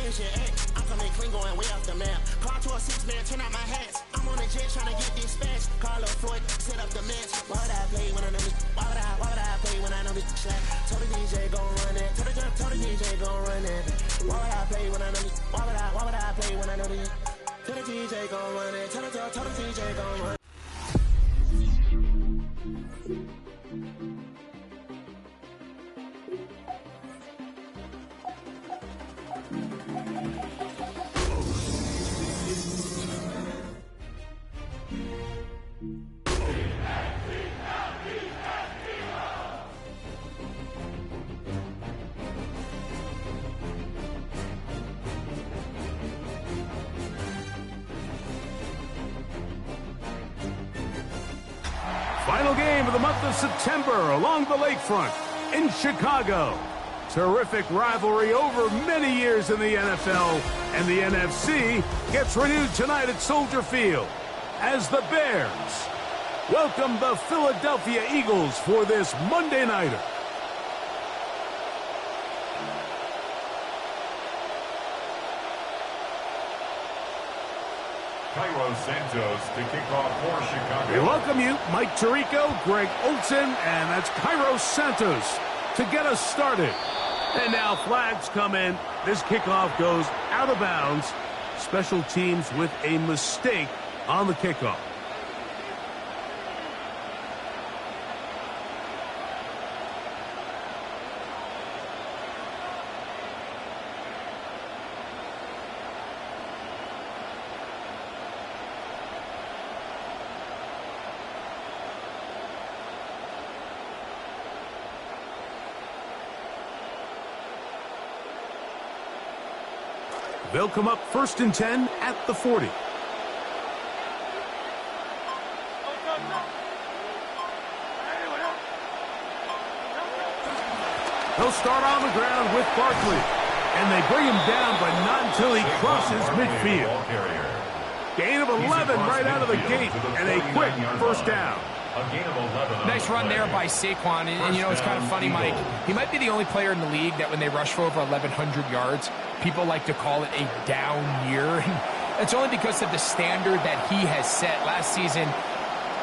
this shit at? I'm coming clean, going way off the map. Call to a 6-man, turn out my hats. I'm on a jet trying to get dispatched. Carlo Floyd, set up the match. Why would I play when I know this? Why would I play when I know this shot? Told the DJ gon' run it. Told the DJ gon' run it. Why would I play when I know this? Why would I play when I know this? Tell the DJ gon' run it. Tell the DJ gon' run it. Final game of the month of September along the lakefront in Chicago. Terrific rivalry over many years in the NFL, and the NFC gets renewed tonight at Soldier Field as the Bears welcome the Philadelphia Eagles for this Monday nighter. Santos to kick off for Chicago. We welcome you, Mike Tirico, Greg Olson, and that's Kairos Santos to get us started. And now flags come in. This kickoff goes out of bounds. Special teams with a mistake on the kickoff. They'll come up 1st and 10 at the 40. He'll start on the ground with Barkley. And they bring him down, but not until he crosses midfield. Gain of 11 right out of the gate, and a quick first down. Nice run there by Saquon, and you know, it's kind of funny, Mike. He might be the only player in the league that when they rush for over 1,100 yards, people like to call it a down year. And it's only because of the standard that he has set. Last season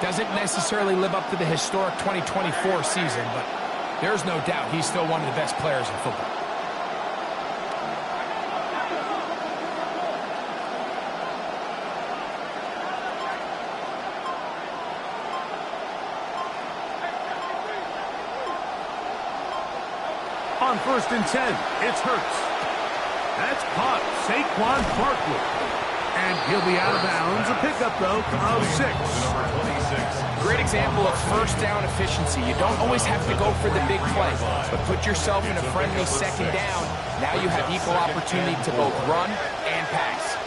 doesn't necessarily live up to the historic 2024 season, but there's no doubt he's still one of the best players in football. On 1st and 10, it's Hurts. That's caught, Saquon Barkley. And he'll be out of bounds. A pickup, though, of 6. Great example of first down efficiency. You don't always have to go for the big play, but put yourself in a friendly second down. Now you have equal opportunity to both run and pass.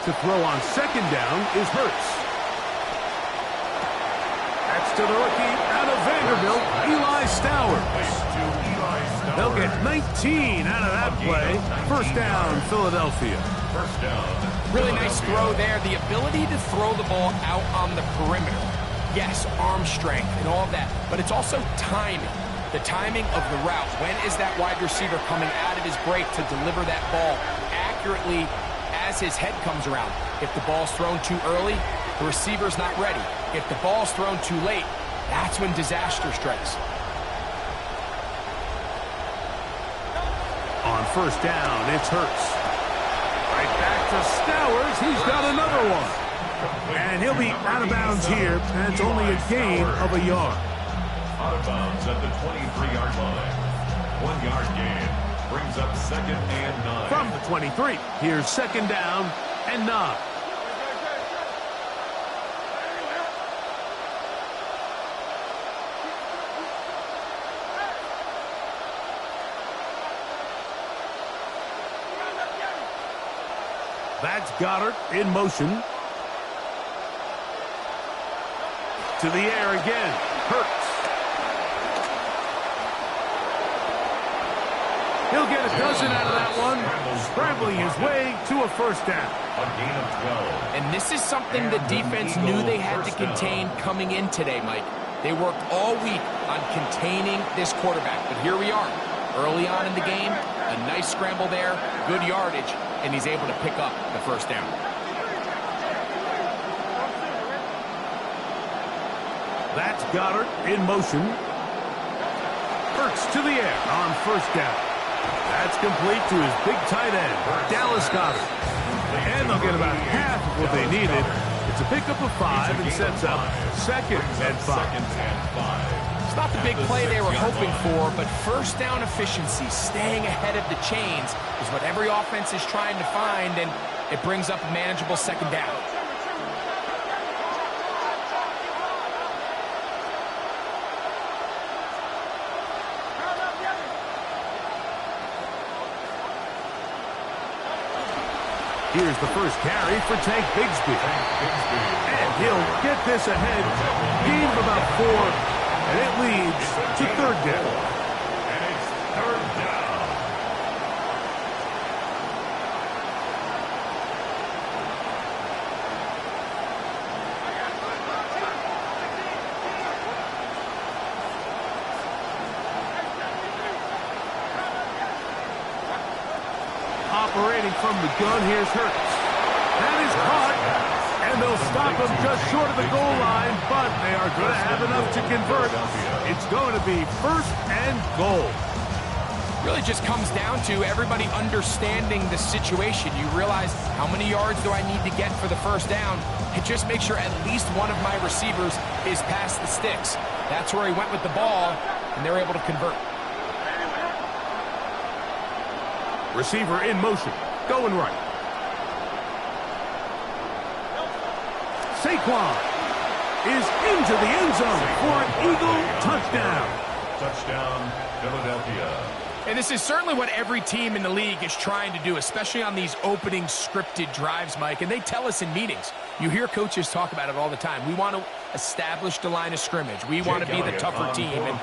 To throw on 2nd down is Hurts. That's to the rookie out of Vanderbilt, Eli Stowers. They'll get 19 out of that play. First down, Philadelphia. First down. Really nice throw there. The ability to throw the ball out on the perimeter. Yes, arm strength and all of that, but it's also timing. The timing of the route. When is that wide receiver coming out of his break to deliver that ball accurately as his head comes around? If the ball's thrown too early, the receiver's not ready. If the ball's thrown too late, that's when disaster strikes. On 1st down, it's Hurts. Right back to Stowers. He's got another one. And he'll be out of bounds here, and it's only a gain of a yard. Out of bounds at the 23-yard line. 1 yard gain. Brings up 2nd and 9. From the 23, here's 2nd down and 9. That's Goddard in motion. To the air again. Hurts. He'll get a dozen out of that one. scrambling his way to a first down. A gain of 12. And this is something the defense knew they had to contain coming in today, Mike. They worked all week on containing this quarterback, but here we are. Early on in the game, a nice scramble there, good yardage, and he's able to pick up the first down. That's Goddard in motion. Hurts to the air on first down. That's complete to his big tight end, Dallas Goddard. And they'll get about half of what they needed. It's a pickup of 5 and sets up second and 5. It's not the big play they were hoping for, but first down efficiency, staying ahead of the chains, is what every offense is trying to find, and it brings up a manageable second down. Here's the first carry for Tank Bigsby. And he'll get this ahead. Gain of about 4, and it leads to third down. And it's third down. Operating from the gun, here's Hurts. That is caught, and they'll stop him just short of the goal line, but they are going to have enough to convert. It's going to be first and goal. Really just comes down to everybody understanding the situation. You realize, how many yards do I need to get for the first down? And just make sure at least one of my receivers is past the sticks. That's where he went with the ball, and they're able to convert. Receiver in motion, going right. Saquon is into the end zone for an Eagle touchdown. Touchdown, Philadelphia. And this is certainly what every team in the league is trying to do, especially on these opening scripted drives, Mike. And they tell us in meetings. You hear coaches talk about it all the time. We want to establish the line of scrimmage. We want to be the tougher team. And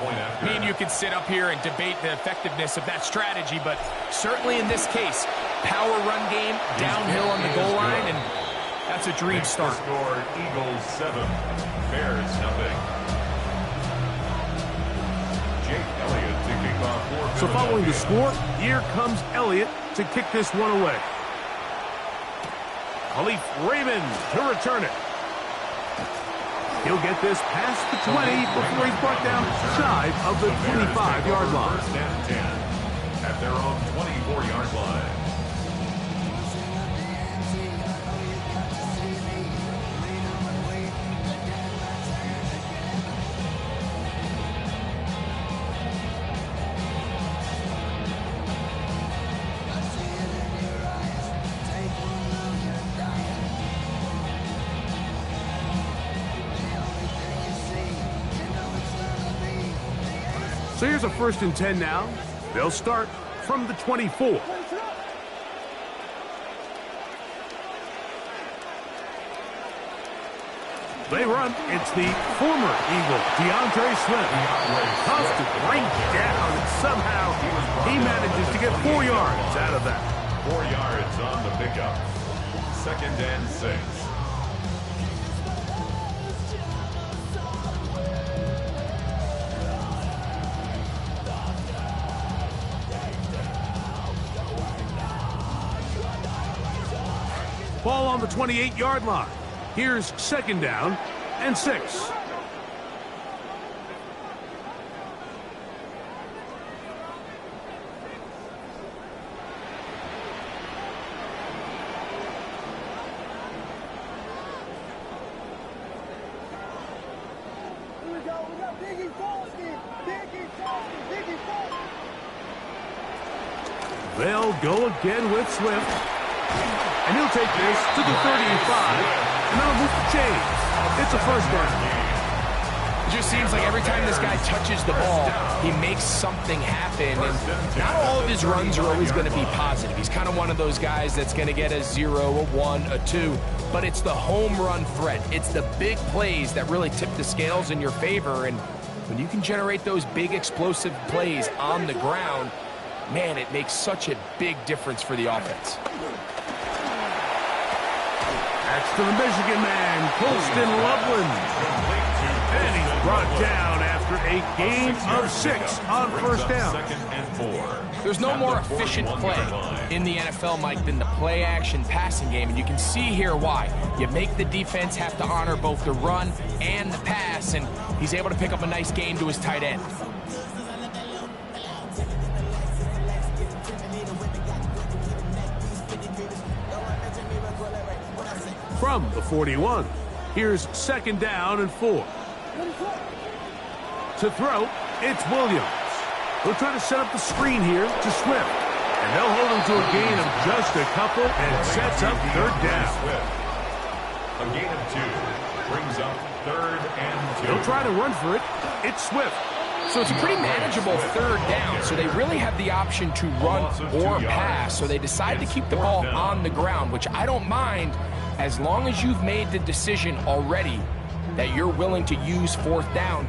me and you can sit up here and debate the effectiveness of that strategy, but certainly in this case, power run game, downhill on the goal line, and that's a dream start. Score, Eagles 7, Bears 0. Jake Elliott to kick off for So following the score, here comes Elliott to kick this one away. Khalif Raymond to return it. He'll get this past the 20 before he's brought down shy of the 25-yard line. First and 10 at their own 24-yard line. So here's a 1st and 10 now. They'll start from the 24. They run. It's the former Eagle, DeAndre Swift. Tough to bring down, and somehow he manages to get 4 yards out of that. 4 yards on the pickup. 2nd and 6. Ball on the 28-yard line. Here's 2nd down and 6. They'll go again with Swift. And he'll take this to the 35, and that'll move the chains. It's a first down. It just seems like every time this guy touches the ball, he makes something happen. And not all of his runs are always going to be positive. He's kind of one of those guys that's going to get a 0, a 1, a 2. But it's the home run threat. It's the big plays that really tip the scales in your favor. And when you can generate those big explosive plays on the ground, man, it makes such a big difference for the offense. That's to the Michigan man, Colston Loveland. And he's brought down after a gain of 6 on first down. There's no more efficient play in the NFL, Mike, than the play-action passing game, and you can see here why. You make the defense have to honor both the run and the pass, and he's able to pick up a nice gain to his tight end. From the 41, here's 2nd down and 4. To throw, it's Williams. They'll try to set up the screen here to Swift. And they'll hold him to a gain of just a couple, and it sets up 3rd down. A gain of 2 brings up 3rd and 2. They'll try to run for it. It's Swift. So it's a pretty manageable 3rd down, so they really have the option to run or pass. So they decide to keep the ball on the ground, which I don't mind as long as you've made the decision already that you're willing to use 4th down.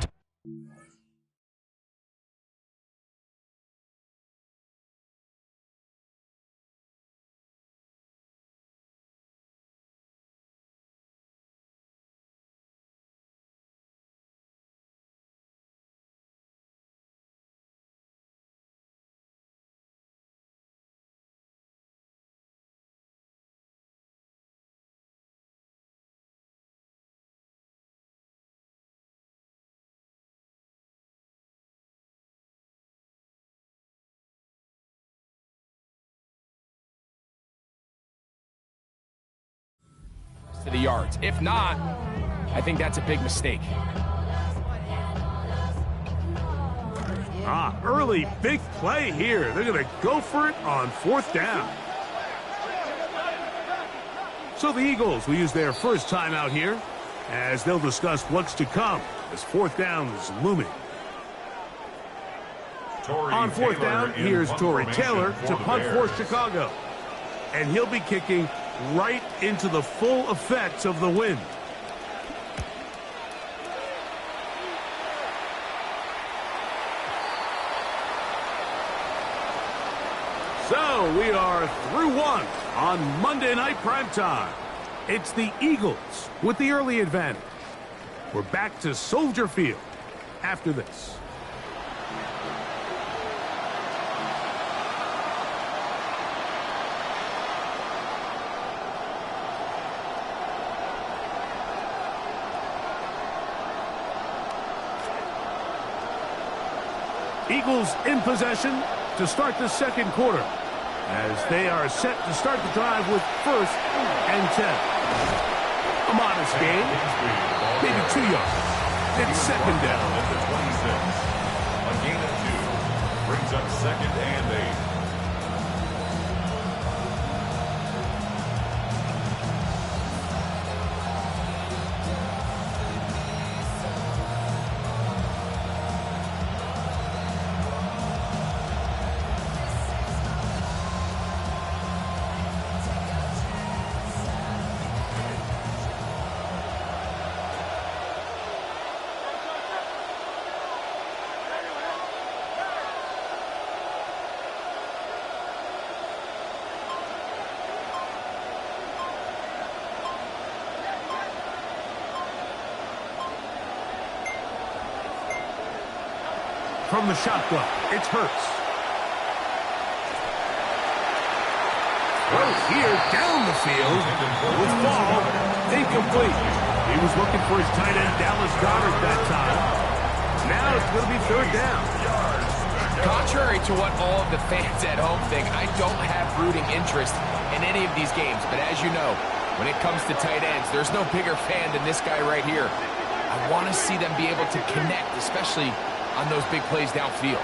To the yards. If not, I think that's a big mistake. Early big play here. They're going to go for it on 4th down. So the Eagles will use their first timeout here as they'll discuss what's to come as 4th down is looming. On 4th down, here's Torrey Taylor to punt for Chicago. And he'll be kicking right into the full effects of the wind. So we are through 1 on Monday Night Primetime. It's the Eagles with the early advantage. We're back to Soldier Field after this. Eagles in possession to start the 2nd quarter as they are set to start the drive with 1st and 10. A modest gain, maybe 2 yards. It's 2nd down. At the 26. A gain of 2 brings up 2nd and 8. From the shotgun, it's Hurts. Throws here down the field with ball incomplete. He was looking for his tight end, Dallas Goedert, that time. Now it's going to be 3rd down. Contrary to what all of the fans at home think, I don't have rooting interest in any of these games. But as you know, when it comes to tight ends, there's no bigger fan than this guy right here. I want to see them be able to connect, especially on those big plays downfield.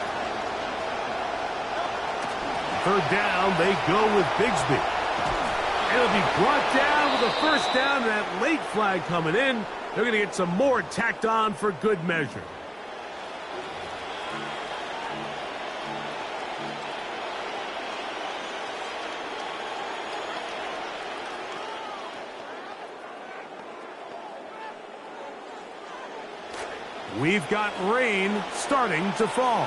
3rd down, they go with Bigsby. It'll be brought down with a 1st down, and that late flag coming in. They're going to get some more tacked on for good measure. We've got rain starting to fall.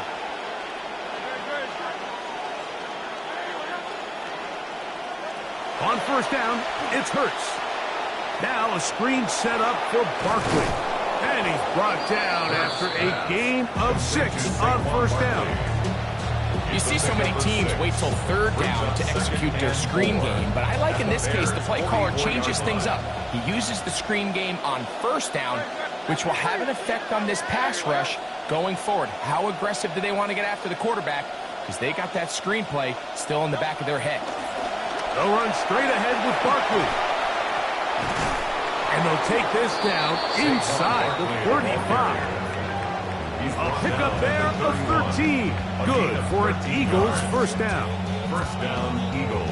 On first down, it's Hurts. Now a screen set up for Barkley. And he's brought down after a gain of 6 on first down. You see so many teams wait till third down to execute their screen game, but I like in this case the play caller changes things up. He uses the screen game on first down, which will have an effect on this pass rush going forward. How aggressive do they want to get after the quarterback? Because they got that screen play still in the back of their head. They'll run straight ahead with Barkley. And they'll take this down inside the 35. A pickup there of 13. Good for an Eagles first down. First down, Eagles.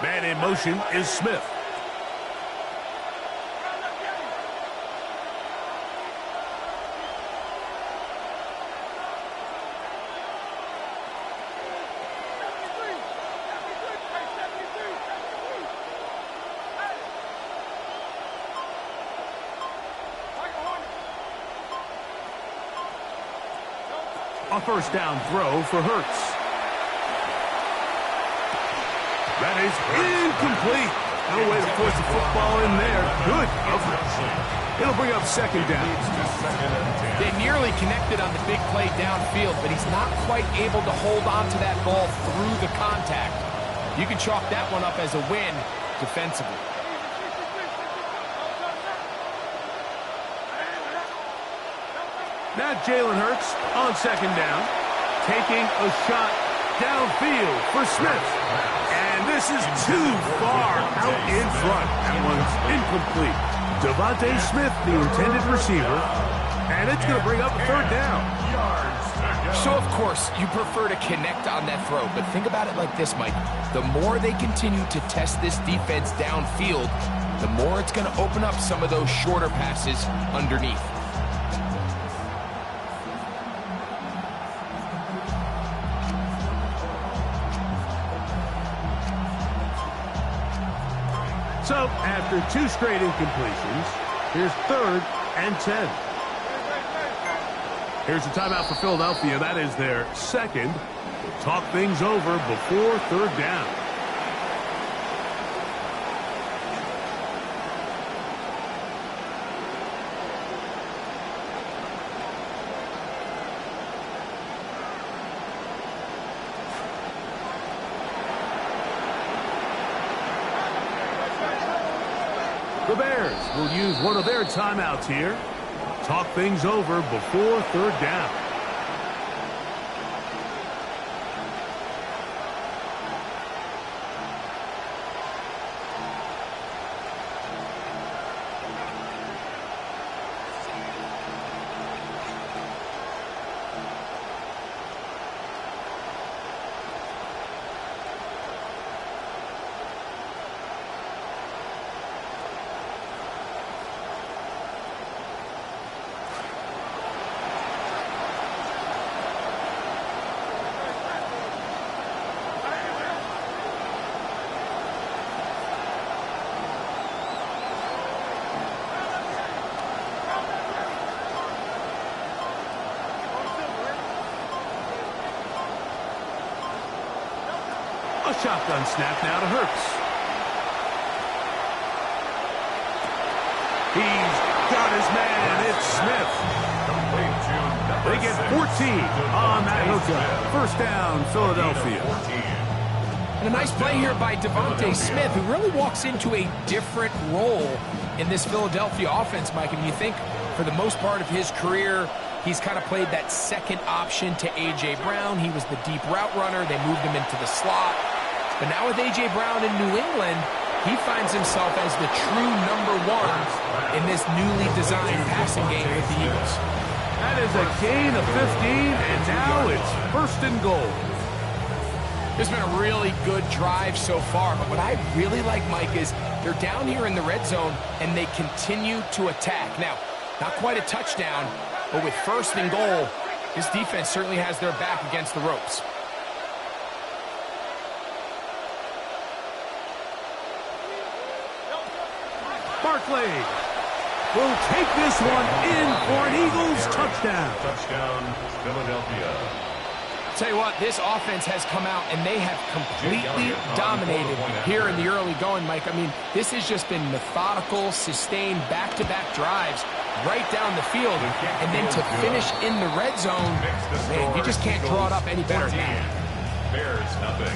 Man in motion is Smith. A first down throw for Hurts. That is incomplete. No way to force the football in there. Good coverage. It'll bring up second down. They nearly connected on the big play downfield, but he's not quite able to hold on to that ball through the contact. You can chalk that one up as a win defensively. Now Jalen Hurts on second down, taking a shot downfield for Smith. And this is too far out in front. That one's incomplete. Devontae Smith, the intended receiver, and it's going to bring up a third down. So, of course, you prefer to connect on that throw, but think about it like this, Mike. The more they continue to test this defense downfield, the more it's going to open up some of those shorter passes underneath. So, after 2 straight incompletions, here's 3rd and 10. Here's a timeout for Philadelphia. That is their second. Talk things over before 3rd down. The Bears will use one of their timeouts here. Talk things over before 3rd down. A shotgun snap now to Hurts. He's got his man. It's Smith. They get 14 on that hookup. First down, Philadelphia. And a nice play here by Devontae Smith, who really walks into a different role in this Philadelphia offense, Mike. And you think for the most part of his career, he's kind of played that second option to A.J. Brown. He was the deep route runner. They moved him into the slot. But now with A.J. Brown in New England, he finds himself as the true #1 in this newly designed passing game with the Eagles. That is a gain of 15, and now it's 1st and goal. It's been a really good drive so far, but what I really like, Mike, is they're down here in the red zone, and they continue to attack. Now, not quite a touchdown, but with 1st and goal, this defense certainly has their back against the ropes. Barkley will take this one in for an Eagles touchdown. Touchdown, Philadelphia. Tell you what, this offense has come out and they have completely dominated here in the early going, Mike. I mean, this has just been methodical, sustained, back-to-back drives right down the field. And then to finish in the red zone, man, you just can't draw it up any better than that. Bears nothing.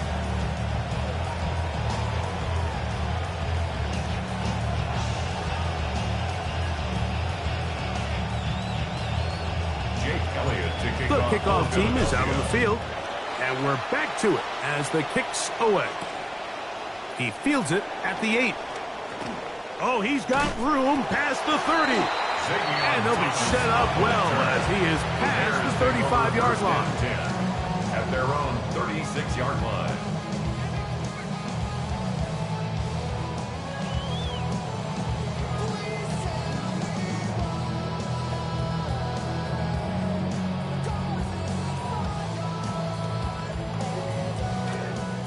The kickoff team is out on the field, and we're back to it as the kick's away. He fields it at the 8. Oh, he's got room past the 30. And he'll be set up well as he is past the 35-yard line. At their own 36-yard line.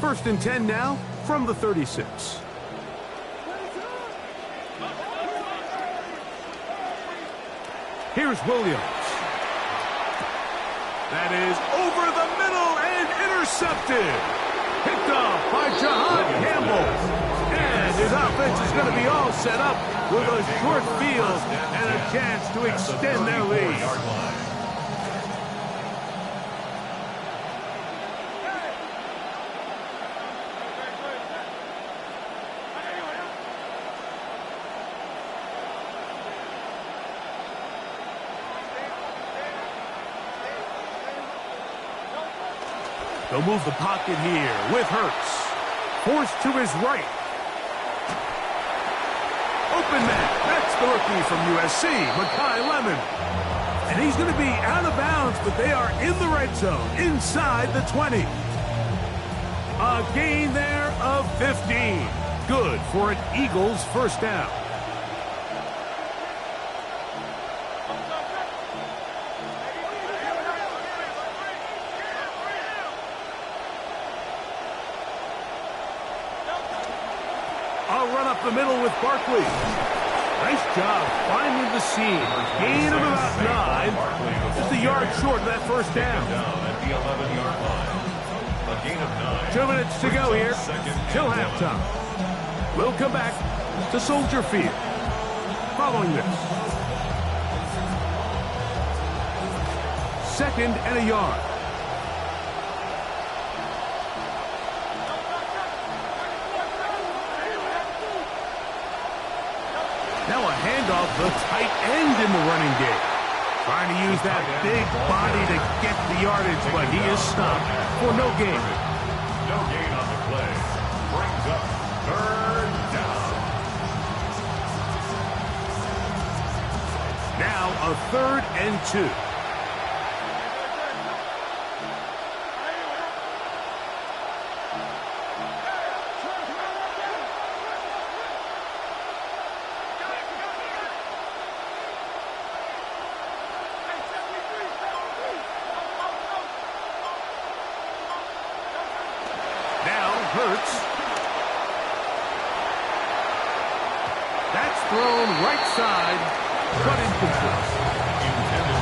First and 10 now from the 36. Here's Williams. That is over the middle and intercepted. Picked up by Jahan Campbell. And his offense is going to be all set up with a short field and a chance to extend their lead. They'll move the pocket here with Hurts. Forced to his right. Open man. That's the rookie from USC, Mekhi Lemon. And he's going to be out of bounds, but they are in the red zone, inside the 20. A gain there of 15. Good for an Eagles first down. The middle with Barkley. Nice job finding the seam. Gain of about 9. Just a yard short of that first down. At the 11-yard line. A gain of 9. 2 minutes to go here till halftime. We'll come back to Soldier Field. Following this. 2nd and a yard. Now a handoff, the tight end in the running game. Trying to use that big body to get the yardage, but he is stopped for no gain. No gain on the play. Brings up 3rd down. Now a 3rd and 2. Hurts. That's thrown right side, but in control.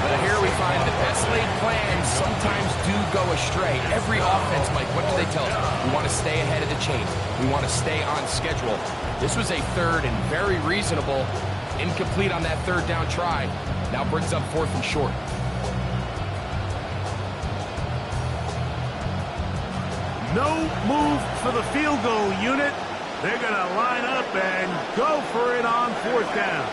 Well, here we find the best laid plans sometimes do go astray. Every offense, Mike, what do they tell us? We want to stay ahead of the chain. We want to stay on schedule. This was a 3rd and very reasonable. Incomplete on that 3rd down try. Now brings up 4th and short. No move for the field goal unit. They're going to line up and go for it on 4th down.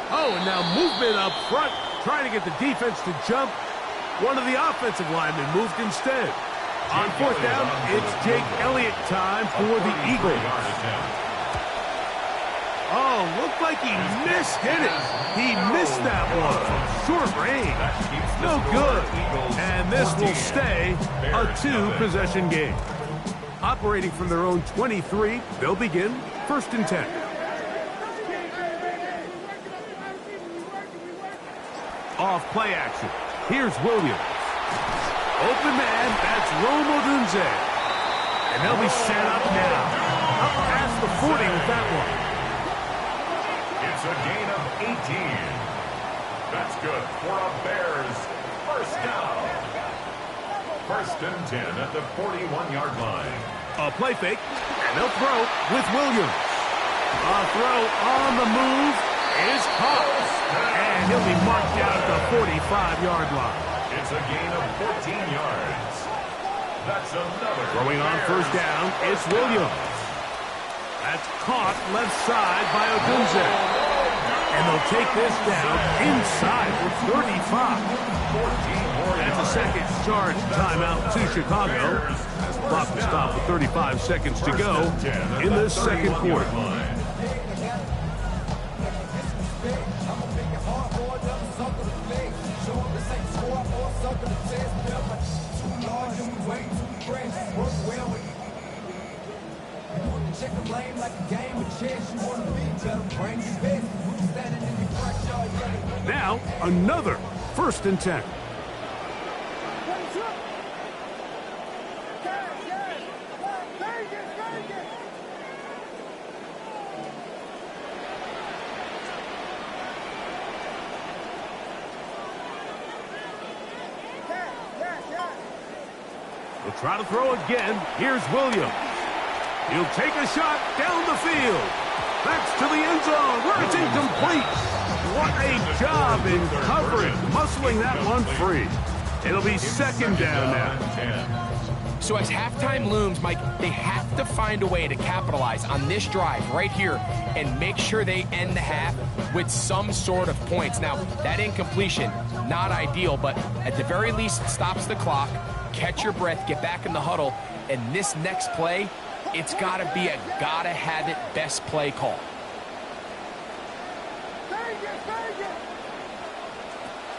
Oh, and now movement up front, trying to get the defense to jump. One of the offensive linemen moved instead. On 4th down, it's Jake Elliott time for the Eagles. Oh, looked like he mishit it. He missed that one. Short range. No good. And this will stay a 2-possession game. Operating from their own 23, they'll begin 1st and 10. off play action. Here's Williams. Open man, that's Odunze. And they'll be set up now. Up past the 40 with that one. It's a gain of 18. That's good for a Bears first down. First and 10 at the 41-yard line. A play fake, and they'll throw with Williams. A throw on the move is caught. And he'll be marked down at the 45-yard line. It's a gain of 14 yards. That's another. Throwing on first down, it's Williams. That's caught left side by Odunze. And they'll take this down inside for 35. That's a second charge timeout to Chicago. Clock to stop with 35 seconds to go in the second quarter. Now, another first and 10. They'll try to throw again. Here's Williams. He'll take a shot down the field. That's to the end zone where it's incomplete. What a job in coverage, muscling that one free. It'll be second down now. So as halftime looms, Mike, they have to find a way to capitalize on this drive right here and make sure they end the half with some sort of points. Now, that incompletion, not ideal, but at the very least, it stops the clock. Catch your breath, get back in the huddle, and this next play, it's got to be a gotta-have-it best play call.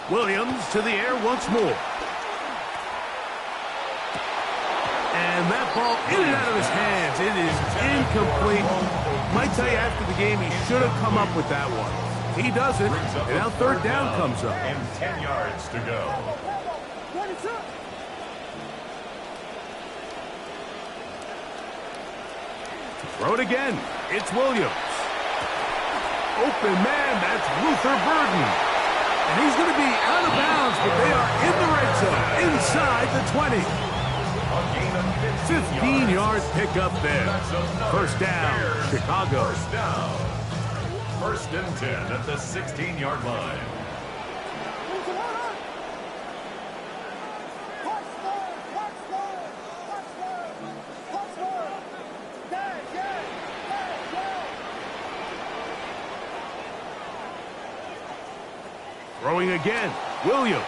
Williams to the air once more. And that ball in and out of his hands. It is incomplete. Might tell you after the game he should have come up with that one. He doesn't, and now third down comes up. And 10 yards to go. Throw it again. It's Williams. Open man, that's Luther Burden. And he's going to be out of bounds, but they are in the red zone, inside the 20. 15-yard pickup there. First down, Chicago. First down. First and 10 at the 16-yard line. Throwing again, Williams.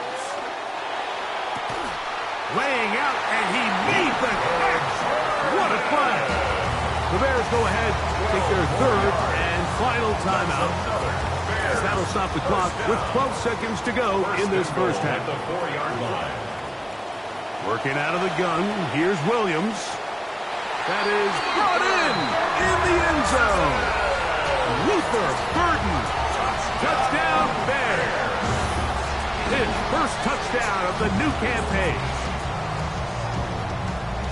Laying out, and he made the catch. What a play. The Bears go ahead, take their third and final timeout. As that'll stop the clock with 12 seconds to go in this first half. The 4-yard line. Working out of the gun, here's Williams. That is brought in the end zone. Luther Burden. Touchdown, Bears. His first touchdown of the new campaign.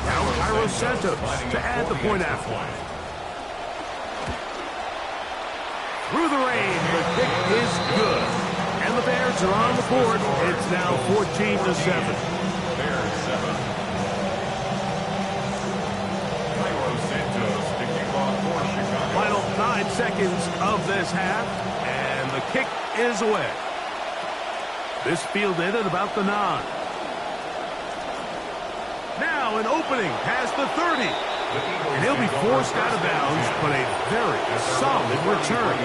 Now Cairo Santos to add the point after. Through the rain, the kick is good. And the Bears are on the board. It's now 14-7. Bears 7. Cairo Santos to kick off for Chicago. Final 9 seconds of this half, and the kick is away. This fielded at about the 9. Now an opening past the 30. And he'll be forced out of bounds, but a very solid return.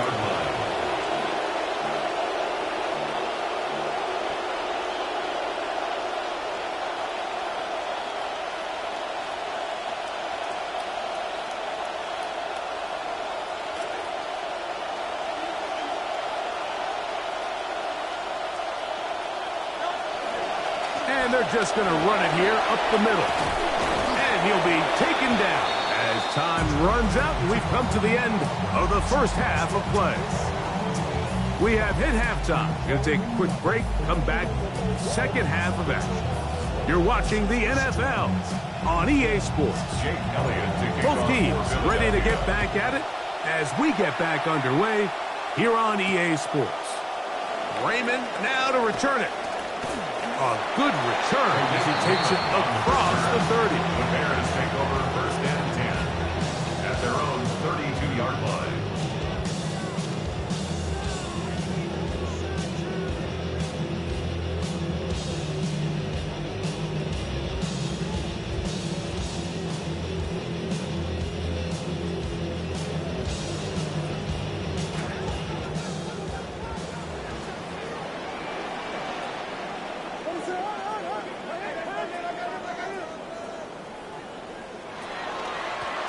And they're just going to run it here up the middle. And he'll be taken down as time runs out and we've come to the end of the first half of play. We have hit halftime. Going to take a quick break, come back, second half of action. You're watching the NFL on EA Sports. Both teams ready to get back at it as we get back underway here on EA Sports. Raymond now to return it. A good return as he takes it across the 30. The Bears take over first and 10 at their own 32-yard line.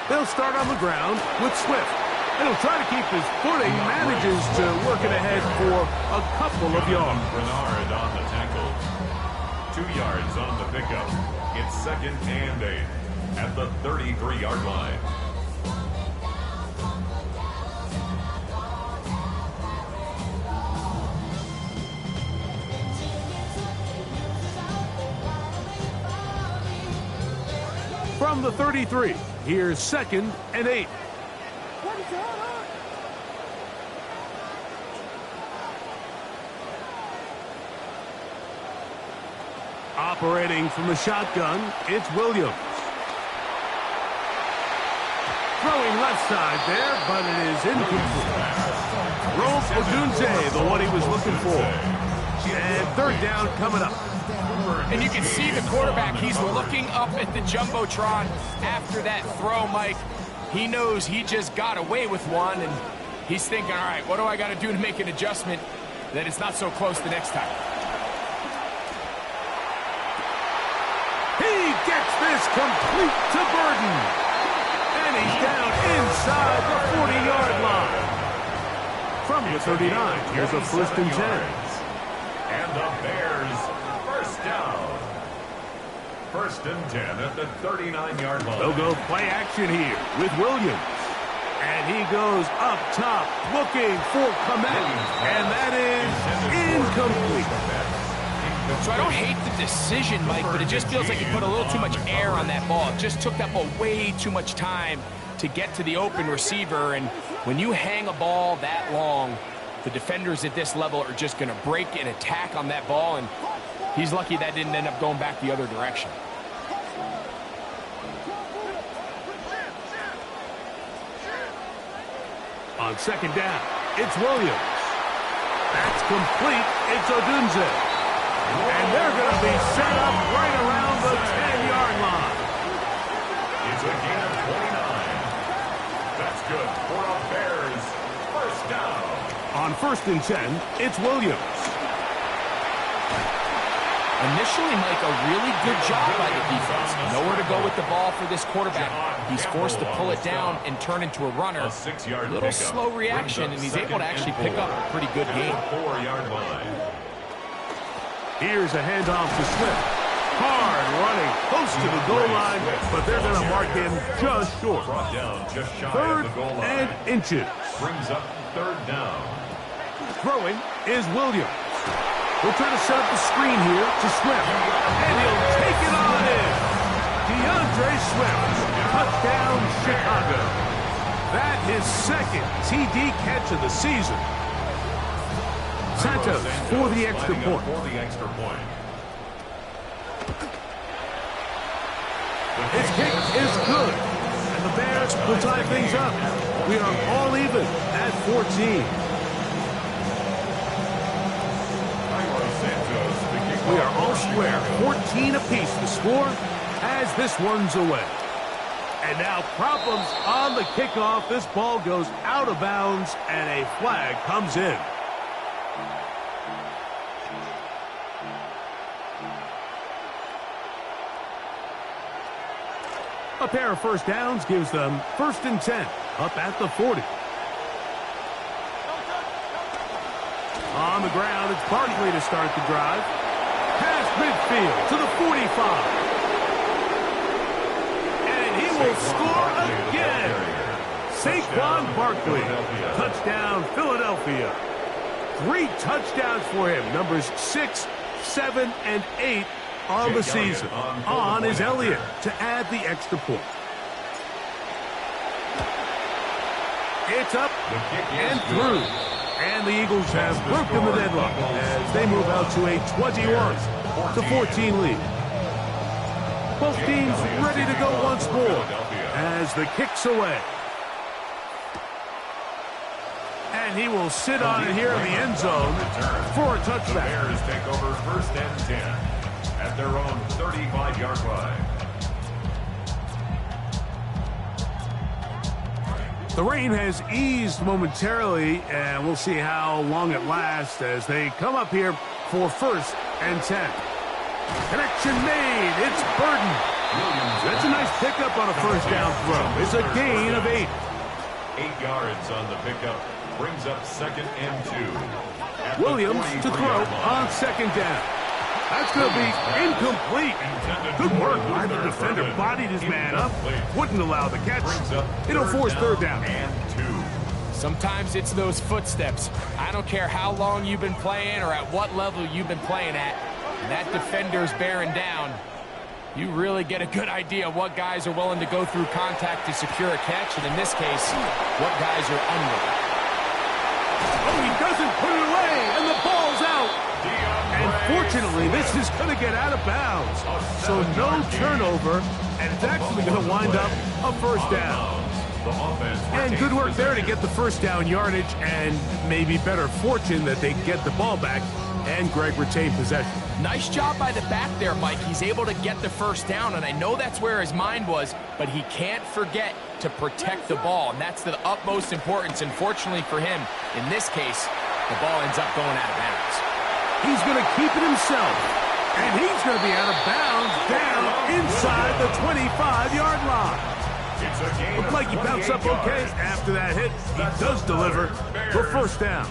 They'll start on the ground with Swift. And he'll try to keep his footing, manages to work it ahead for a couple of yards. Bernard on the tackle. 2 yards on the pickup. It's second and 8 at the 33-yard line. From the 33, here's second and 8. Operating from the shotgun, it's Williams. Throwing left side there, but it is incomplete. Rome Odunze, the one he was looking for. And third down coming up. And you can see the quarterback, he's looking up at the Jumbotron after that throw, Mike. He knows he just got away with one, and he's thinking, all right, what do I got to do to make an adjustment that it's not so close the next time? He gets this complete to Burden. And he's down inside the 40-yard line. From the 39, here's a first and 10. And the Bears first down. First and 10 at the 39-yard line. They'll go play action here with Williams. And he goes up top looking for Komet. And that is incomplete. So I don't hate the decision, Mike, but it just feels like he put a little too much air on that ball. It just took that ball way too much time to get to the open receiver. And when you hang a ball that long, the defenders at this level are just going to break and attack on that ball. And he's lucky that didn't end up going back the other direction. On second down, it's Williams. That's complete. It's Odunze. And they're going to be set up right around the 10-yard line. It's a gain of 29. That's good for a Bears first down. On first and 10, it's Williams. Initially, Mike, a really good job by the defense. Nowhere to go with the ball for this quarterback. He's forced to pull it down and turn into a runner. A 6-yard little slow reaction, and he's able to actually pick up a pretty good gain. 4-yard line. Here's a handoff to Swift. Hard running, close to the goal line, but they're going to mark him just short. Brought down just shy Third of the goal line. and inches. Brings up third down. Throwing is Williams. We'll try to set up the screen here to Swift. And he'll take it on in. DeAndre Swift. Touchdown, Chicago. That is second TD catch of the season. Santos for the extra point. His kick is good. And the Bears will tie things up. We are all even at 14. We are all square. 14 apiece to score as this one's away. And now problems on the kickoff. This ball goes out of bounds and a flag comes in. A pair of first downs gives them first and 10 up at the 40. On the ground, it's Barkley to start the drive. Past midfield to the 45. And he will score again. Saquon Barkley. Touchdown, Philadelphia. 3 touchdowns for him. Numbers 6, 7, and 8 on the season. On is Elliott to add the extra point. It's up and through. And the Eagles have broken the deadlock as they move out to a 21-14 lead. Both teams ready to go once more as the kick's away. And he will sit on it here in the end zone for a touchback. The Bears take over 1st and 10 at their own 35-yard line. The rain has eased momentarily, and we'll see how long it lasts as they come up here for 1st and 10. Connection made. It's Burden. That's a nice pickup on a 1st down throw. It's a gain of 8. 8 yards on the pickup. Brings up 2nd and 2. Williams to throw on 2nd down. That's going to be incomplete. Good work by the defender. Bodied his man up. Wouldn't allow the catch. It'll force 3rd down. And 2. Sometimes it's those footsteps. I don't care how long you've been playing or at what level you've been playing at. When that defender's bearing down, you really get a good idea of what guys are willing to go through contact to secure a catch, and in this case, what guys are unwilling. Oh, he doesn't put it away, and the ball's out. And fortunately, this is going to get out of bounds. So no turnover, and it's actually going to wind up a 1st down. And good work there to get the 1st down yardage, and maybe better fortune that they get the ball back, and Greg retained possession. Nice job by the back there, Mike. He's able to get the 1st down, and I know that's where his mind was, but he can't forget to protect the ball, and that's the utmost importance. And fortunately for him, in this case, the ball ends up going out of bounds. He's going to keep it himself, and he's going to be out of bounds down inside the 25-yard line. Looked like he bounced up okay after that hit. He does deliver the 1st down.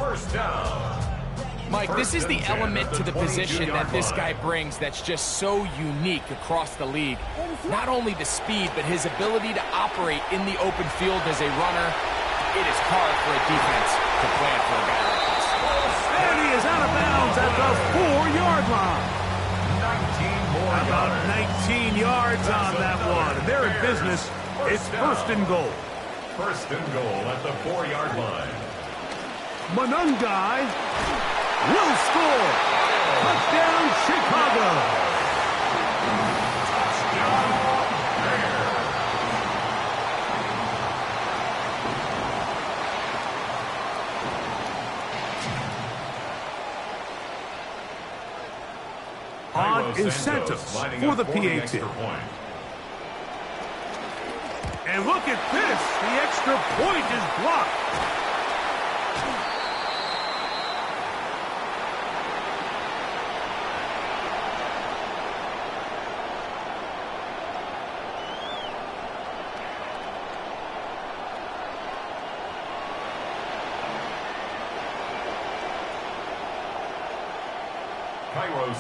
Mike, this is the element to the position that this guy brings that's just so unique across the league. Not only the speed, but his ability to operate in the open field as a runner. It is hard for a defense to plan for a guy like this. And he is out of bounds at the 4-yard line. 19 more About yards. 19 yards on that one. They're in business. It's 1st and goal. 1st and goal at the 4-yard line. Monungai will score. Touchdown, Chicago. On is Santos for the PAT. And look at this. The extra point is blocked.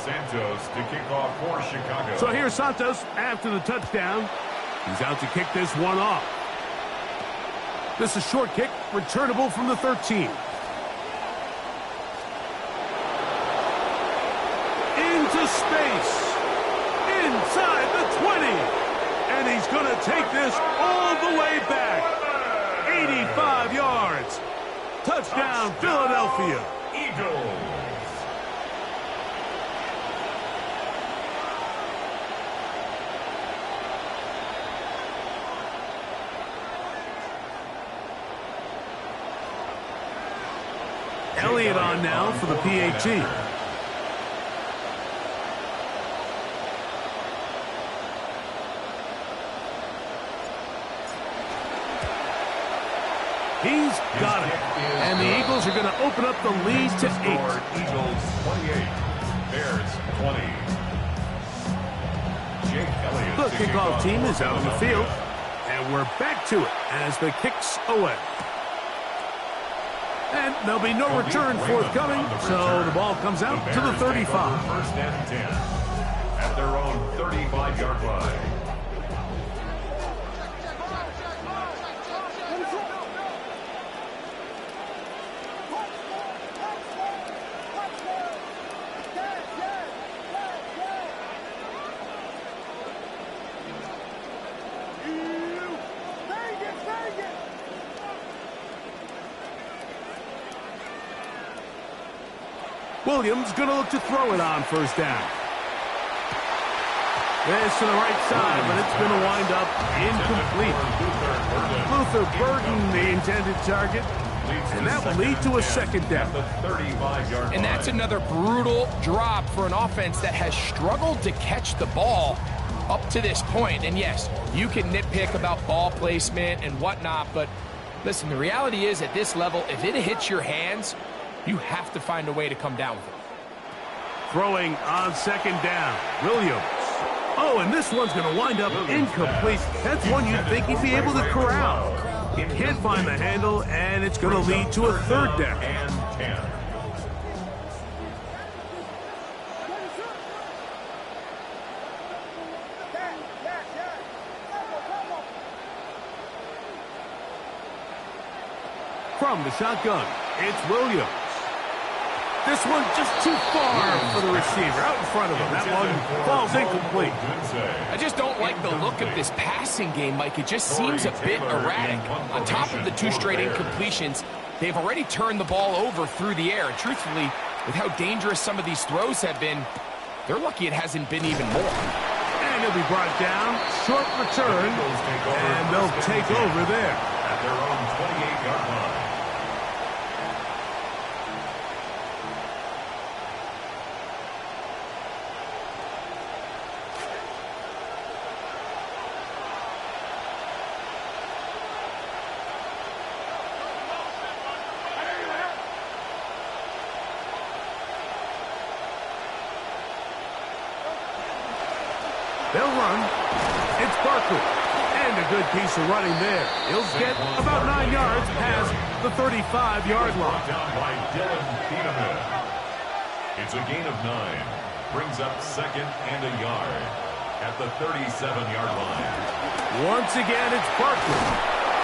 Santos to kick off for Chicago. So here's Santos after the touchdown. He's out to kick this one off. This is a short kick, returnable from the 13. Into space. Inside the 20. And he's going to take this all the way back. 85 yards. Touchdown, Philadelphia. Eagles. Elliott on now for the PAT. He's got it. And the Eagles are going to open up the lead to 8. Eagles 28, Bears 20. Jake Elliott. The kickoff team is out on the field. And we're back to it as the kick's away. And there'll be no return forthcoming, so the ball comes out to the 35. 1st and 10 at their own 35-yard line. Williams going to look to throw it on first down. This to the right side, but it's going to wind up incomplete. Luther Burden, the intended target, and that will lead to a second down. And that's another brutal drop for an offense that has struggled to catch the ball up to this point. And yes, you can nitpick about ball placement and whatnot, but listen, the reality is at this level, if it hits your hands, you have to find a way to come down with it. Throwing on second down, Williams. Oh, and this one's going to wind up incomplete. That's one you'd think he'd be able to corral. He can't find the handle, and it's going to lead to a third down. And 10. From the shotgun, it's Williams. This one just too far for the receiver, out in front of him. That one falls incomplete. I just don't like the look of this passing game, Mike. It just seems a bit erratic. On top of the 2 straight incompletions, they've already turned the ball over through the air. And truthfully, with how dangerous some of these throws have been, they're lucky it hasn't been even more. And he'll be brought down, short return, and they'll take over there. At their own 28-yard line. They'll run. It's Barkley. And a good piece of running there. He'll get about 9 yards past the 35-yard line. Down by Dylan Peterman. It's a gain of 9. Brings up second and a yard at the 37-yard line. Once again, it's Barkley.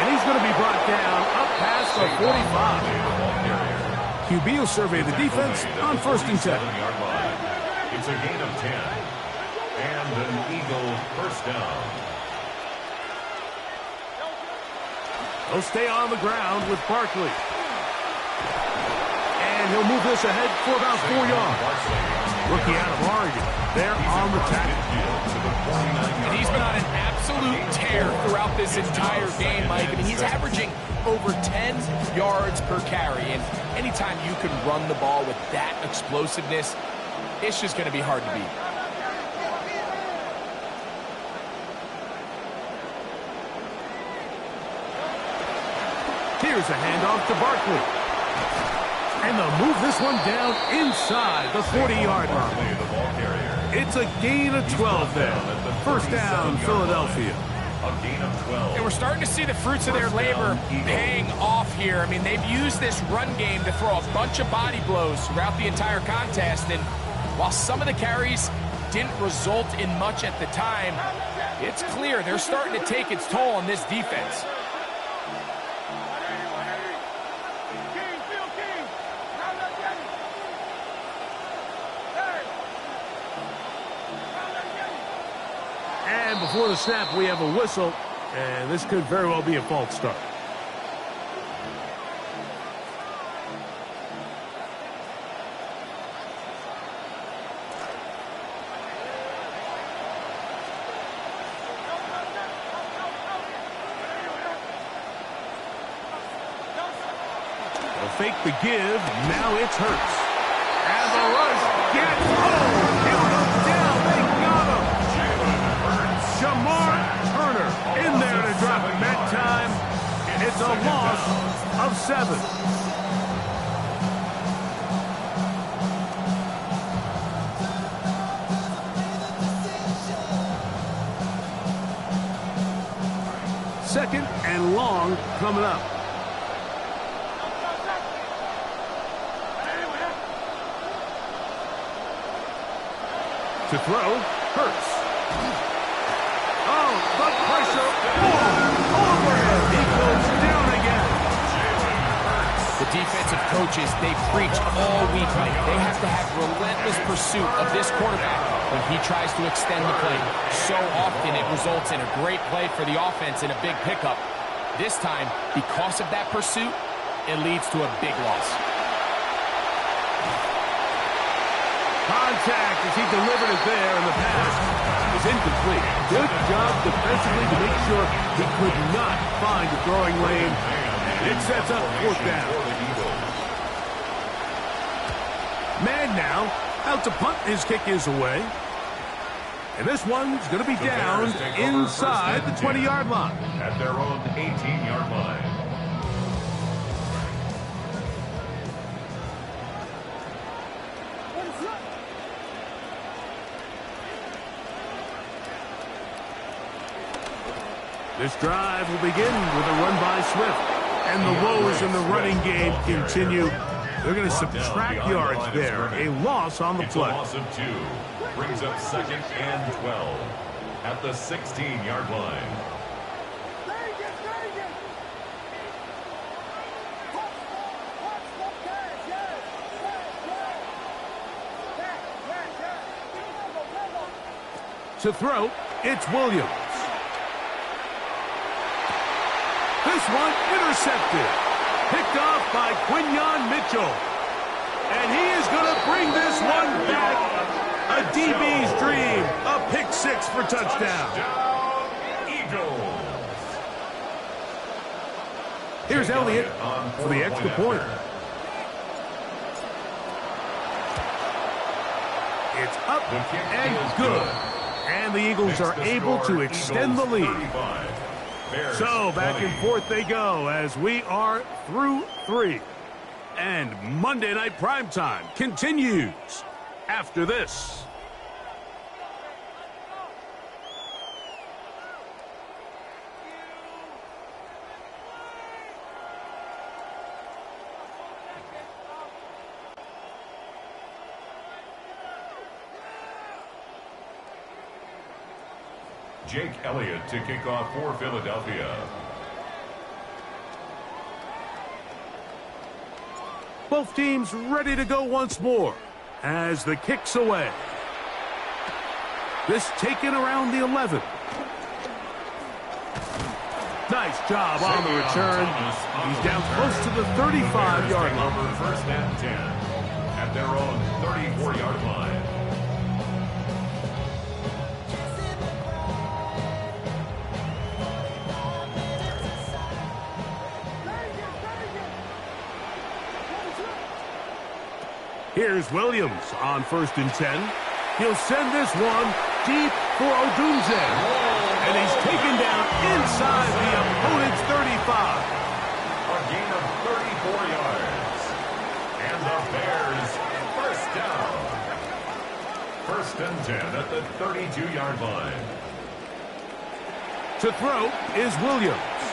And he's going to be brought down up past the 45. QB will survey the defense on first and 10. It's a gain of 10. And an Eagle first down. He'll stay on the ground with Barkley. And he'll move this ahead for about 4 yards. Rookie out of Oregon. They're on the tackle. And he's been on an absolute tear throughout this entire game, Mike. I mean, he's averaging over 10 yards per carry. And anytime you can run the ball with that explosiveness, it's just going to be hard to beat. Here's a handoff to Barkley. And they'll move this one down inside the 40-yard line. It's a gain of 12 there. First down, Philadelphia. A gain of 12. And we're starting to see the fruits of their labor paying off here. I mean, they've used this run game to throw a bunch of body blows throughout the entire contest. And while some of the carries didn't result in much at the time, it's clear they're starting to take its toll on this defense. And before the snap, we have a whistle, and this could very well be a false start. They'll fake the give. Now it's Hurts. And the rush gets home. He'll go down. They got him. Jamar Turner in there to drop him that time. It's a loss of 7. Second and long coming up. To throw, Hurts. Oh, the pressure over him. He goes down again. The defensive coaches, they preach all week, Mike. They have to have relentless pursuit of this quarterback when he tries to extend the play. So often it results in a great play for the offense and a big pickup. This time, because of that pursuit, it leads to a big loss. Contact as he delivered it there, and the pass is incomplete. Good job defensively to make sure he could not find the throwing lane. And it sets up fourth down. Man now out to punt. His kick is away. And this one's going to be down inside the 20-yard line. At their own 18-yard line. This drive will begin with a run by Swift. And the woes in the running game continue. They're going to subtract yards there. A loss on the play. A loss of 2. Brings up 2nd and 12 at the 16-yard line. To throw, it's Williams. This one intercepted. Picked off by Quinyon Mitchell. And he is going to bring this one back. A DB's dream. A pick 6 for touchdown. Eagles. Here's Elliott for the extra point. It's up and good. And the Eagles are able to extend the lead. So back and forth they go as we are through 3. And Monday Night Primetime continues after this. Jake Elliott to kick off for Philadelphia. Both teams ready to go once more as the kick's away. This taken around the 11. Nice job on the return. He's down close to the 35-yard line. First and 10 at their own 34-yard line. Here's Williams on 1st and 10. He'll send this one deep for Odunze. And he's taken down inside the opponent's 35. A gain of 34 yards. And the Bears first down. 1st and 10 at the 32-yard line. To throw is Williams.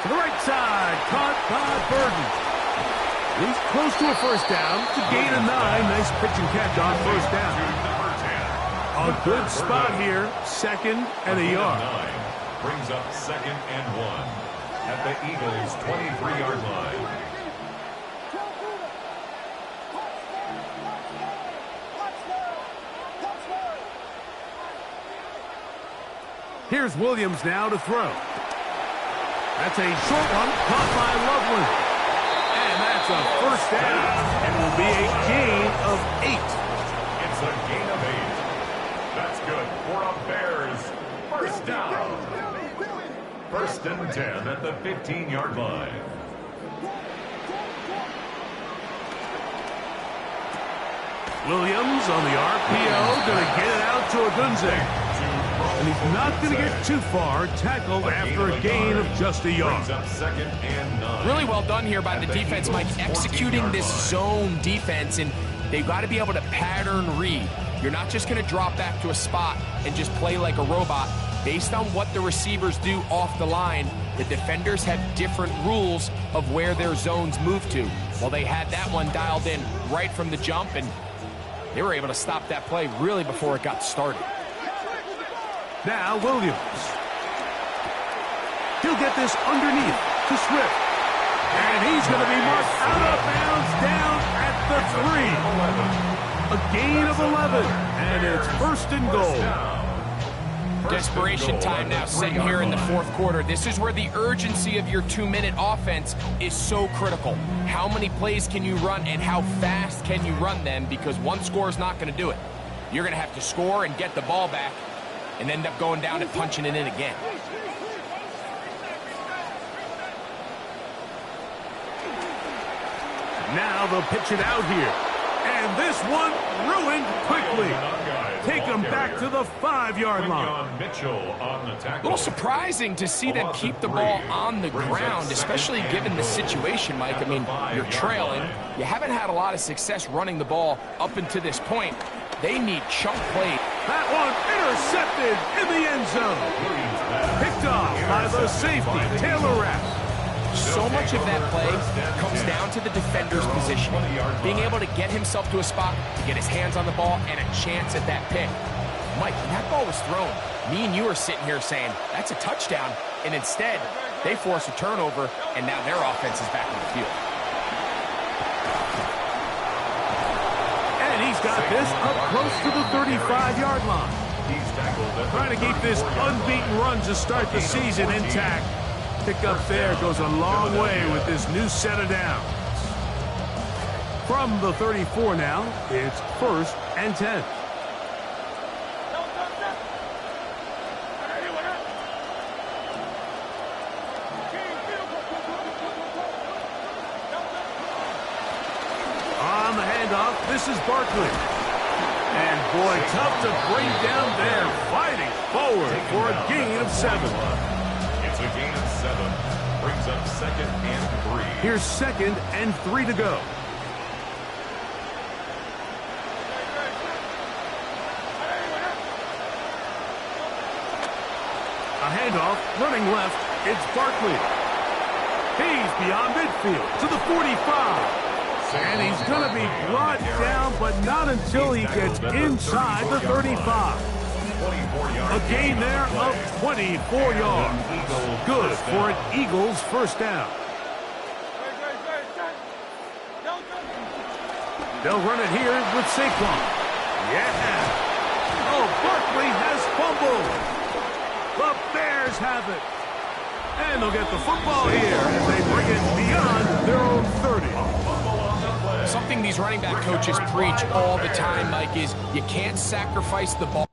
To the right side, caught by Burden. He's close to a first down to gain a 9. Nice pitch and catch on first down. A good spot here. 2nd and a yard. Brings up 2nd and 1 at the Eagles' 23-yard line. Here's Williams now to throw. That's a short one caught by Loveland. And that's a first down. It will be a gain of 8. It's a gain of 8. That's good for a Bears first down. 1st and 10 at the 15-yard line. Williams on the RPO, going to get it out to Odunze. And he's not going to get too far, tackled after a gain of just a yard. Really well done here by the defense, Mike, executing this zone defense, and they've got to be able to pattern read. You're not just going to drop back to a spot and just play like a robot. Based on what the receivers do off the line, the defenders have different rules of where their zones move to. Well, they had that one dialed in right from the jump, and they were able to stop that play really before it got started. Now Williams. He'll get this underneath to Swift. And he's going to be marked out of bounds down at the 3. A gain of 11. And it's 1st and goal. Desperation time now setting here in the fourth quarter. This is where the urgency of your 2-minute offense is so critical. How many plays can you run and how fast can you run them? Because one score is not going to do it. You're going to have to score and get the ball back and end up going down and punching it in again. Now they'll pitch it out here. And this one ruined quickly. Take them back to the 5-yard line. A little surprising to see them keep the ball on the ground, especially given the situation, Mike. I mean, you're trailing. You haven't had a lot of success running the ball up until this point. They need chunk plays. That one intercepted in the end zone. Picked off by the safety, Taylor Rapp. So much of that play comes down to the defender's positioning, being able to get himself to a spot, to get his hands on the ball, and a chance at that pick. Mike, when that ball was thrown, me and you are sitting here saying, that's a touchdown, and instead, they force a turnover, and now their offense is back in the field. And he's got this up close to the 35-yard line. Trying to keep this unbeaten run to start the season intact. Pick up there goes a long way with this new set of downs. From the 34 now, it's 1st and 10. On the handoff, this is Barkley. And boy, tough to bring down there, fighting forward for a gain of 7. It's a gain of 7. Brings up 2nd and 3. Here's 2nd and 3 to go. A handoff, running left, it's Barkley. He's beyond midfield to the 45. And he's going to be brought down, but not until he gets inside the 35. A gain there of 24 yards. Good for an Eagles first down. They'll run it here with Saquon. Yeah. Oh, Barkley has fumbled. The Bears have it. And they'll get the football here as they bring it beyond their own 30. Something these running back coaches preach all the time, Mike, is you can't sacrifice the ball.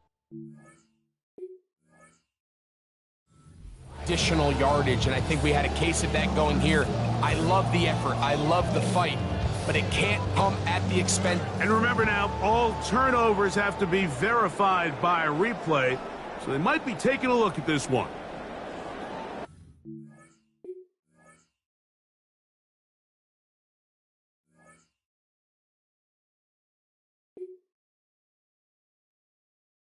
Additional yardage, and I think we had a case of that going here. I love the effort. I love the fight, but it can't come at the expense. And remember now, all turnovers have to be verified by a replay, so they might be taking a look at this one.